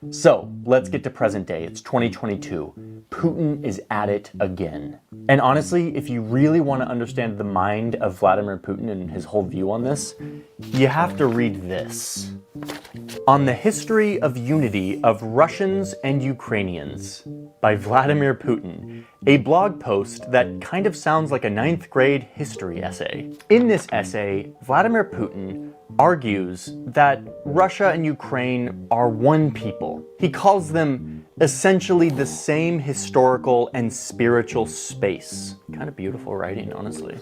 So let's get to present day. It's 2022. Putin is at it again. And honestly, if you really want to understand the mind of Vladimir Putin and his whole view on this, you have to read this. On the History of Unity of Russians and Ukrainians by Vladimir Putin, a blog post that kind of sounds like a 9th grade history essay. In this essay, Vladimir Putin argues that Russia and Ukraine are one people. He calls them essentially the same historical and spiritual space. Kind of beautiful writing, honestly.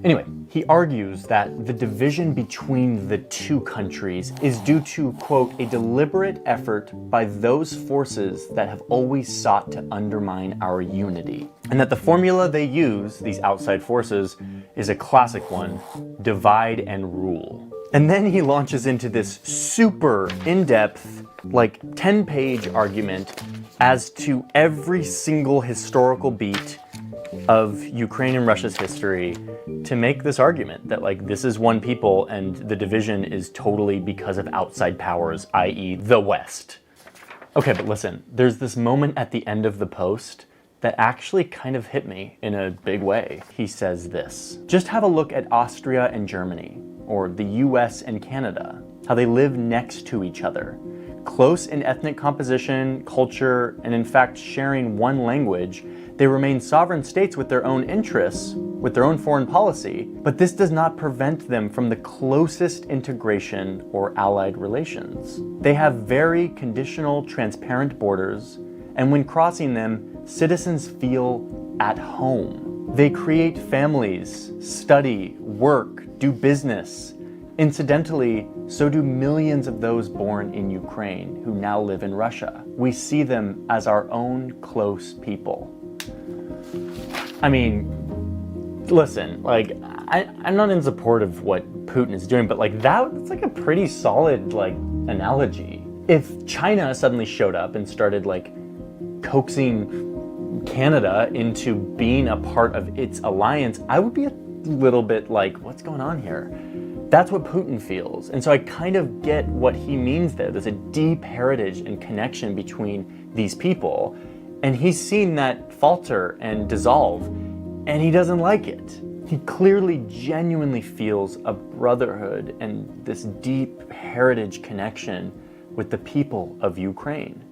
Anyway, he argues that the division between the two countries is due to, quote, a deliberate effort by those forces that have always sought to undermine our unity. And that the formula they use, these outside forces, is a classic one: divide and rule. And then he launches into this super in-depth, like 10-page argument as to every single historical beat of Ukraine and Russia's history to make this argument that like this is one people and the division is totally because of outside powers, i.e. the West. Okay, but listen, there's this moment at the end of the post that actually kind of hit me in a big way. He says this: just have a look at Austria and Germany, or the US and Canada, how they live next to each other, close in ethnic composition, culture, and in fact sharing one language. They remain sovereign states with their own interests, with their own foreign policy, but this does not prevent them from the closest integration or allied relations. They have very conditional, transparent borders, and when crossing them, citizens feel at home. They create families, study, work, do business. Incidentally, so do millions of those born in Ukraine who now live in Russia. We see them as our own close people. I mean, listen, like, I'm not in support of what Putin is doing, but like that's like a pretty solid like analogy. If China suddenly showed up and started like coaxing Canada into being a part of its alliance, I would be a little bit like, what's going on here? That's what Putin feels. And so I kind of get what he means there. There's a deep heritage and connection between these people. And he's seen that falter and dissolve, and he doesn't like it. He clearly, genuinely feels a brotherhood and this deep heritage connection with the people of Ukraine.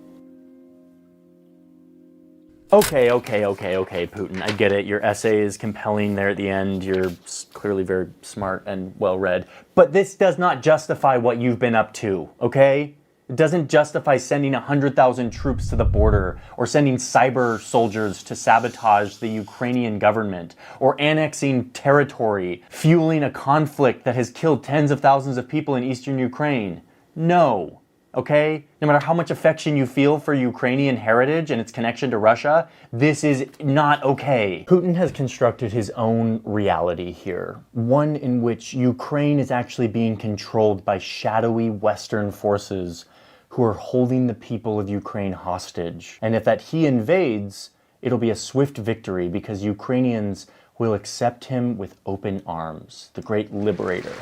Okay, Putin, I get it. Your essay is compelling there at the end. You're clearly very smart and well-read. But this does not justify what you've been up to, okay? It doesn't justify sending 100,000 troops to the border, or sending cyber soldiers to sabotage the Ukrainian government, or annexing territory, fueling a conflict that has killed tens of thousands of people in eastern Ukraine. No. Okay? No matter how much affection you feel for Ukrainian heritage and its connection to Russia, this is not okay. Putin has constructed his own reality here, one in which Ukraine is actually being controlled by shadowy Western forces who are holding the people of Ukraine hostage. And if that he invades, it'll be a swift victory because Ukrainians will accept him with open arms, the great liberator.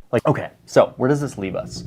Like, okay, so where does this leave us?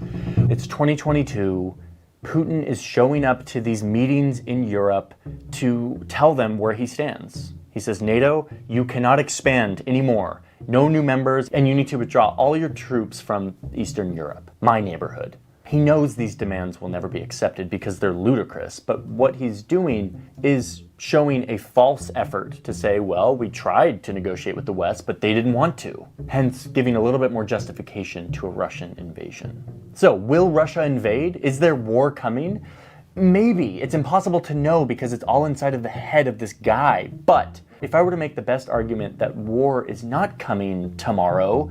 It's 2022. Putin is showing up to these meetings in Europe to tell them where he stands. He says, NATO, you cannot expand anymore. No new members, and you need to withdraw all your troops from Eastern Europe, my neighborhood. He knows these demands will never be accepted because they're ludicrous, but what he's doing is showing a false effort to say, well, we tried to negotiate with the West, but they didn't want to. Hence, giving a little bit more justification to a Russian invasion. So, will Russia invade? Is there war coming? Maybe. It's impossible to know because it's all inside of the head of this guy. But if I were to make the best argument that war is not coming tomorrow,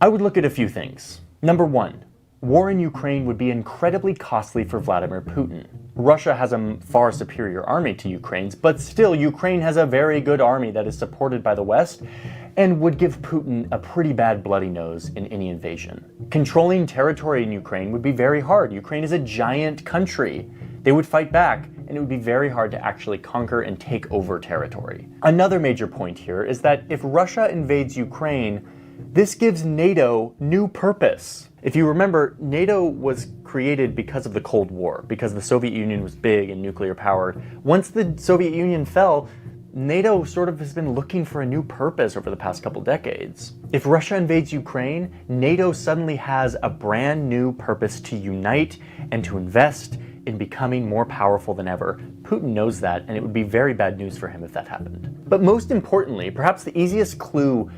I would look at a few things. Number one, war in Ukraine would be incredibly costly for Vladimir Putin. Russia has a far superior army to Ukraine's, but still Ukraine has a very good army that is supported by the West and would give Putin a pretty bad bloody nose in any invasion. Controlling territory in Ukraine would be very hard. Ukraine is a giant country. They would fight back, and it would be very hard to actually conquer and take over territory. Another major point here is that if Russia invades Ukraine, this gives NATO new purpose. If you remember, NATO was created because of the Cold War, because the Soviet Union was big and nuclear powered. Once the Soviet Union fell, NATO sort of has been looking for a new purpose over the past couple decades. If Russia invades Ukraine, NATO suddenly has a brand new purpose to unite and to invest in becoming more powerful than ever. Putin knows that, and it would be very bad news for him if that happened. But most importantly, perhaps the easiest clue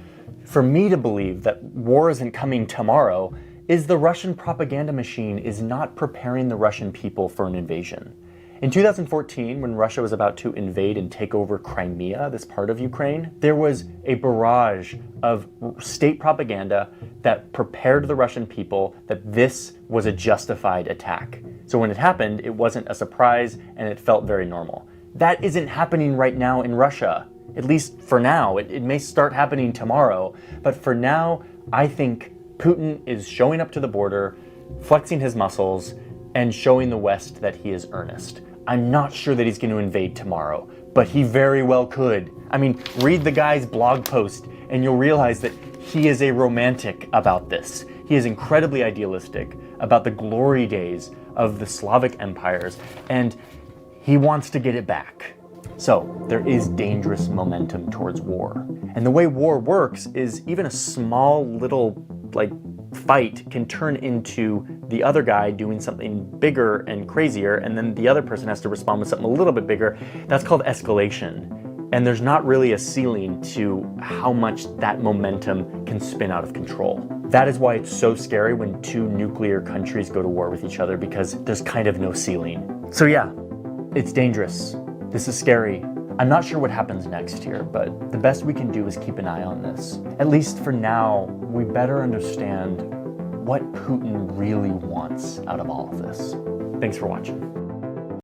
for me to believe that war isn't coming tomorrow is the Russian propaganda machine is not preparing the Russian people for an invasion. In 2014, when Russia was about to invade and take over Crimea, this part of Ukraine, there was a barrage of state propaganda that prepared the Russian people that this was a justified attack. So when it happened, it wasn't a surprise and it felt very normal. That isn't happening right now in Russia, at least for now. It may start happening tomorrow, but for now, I think Putin is showing up to the border, flexing his muscles, and showing the West that he is earnest. I'm not sure that he's going to invade tomorrow, but he very well could. I mean, read the guy's blog post and you'll realize that he is a romantic about this. He is incredibly idealistic about the glory days of the Slavic empires, and he wants to get it back. So there is dangerous momentum towards war. And the way war works is even a small little fight can turn into the other guy doing something bigger and crazier, and then the other person has to respond with something a little bit bigger. That's called escalation. And there's not really a ceiling to how much that momentum can spin out of control. That is why it's so scary when two nuclear countries go to war with each other, because there's kind of no ceiling. So yeah, it's dangerous. This is scary. I'm not sure what happens next here, but the best we can do is keep an eye on this. At least for now, we better understand what Putin really wants out of all of this. Thanks for watching.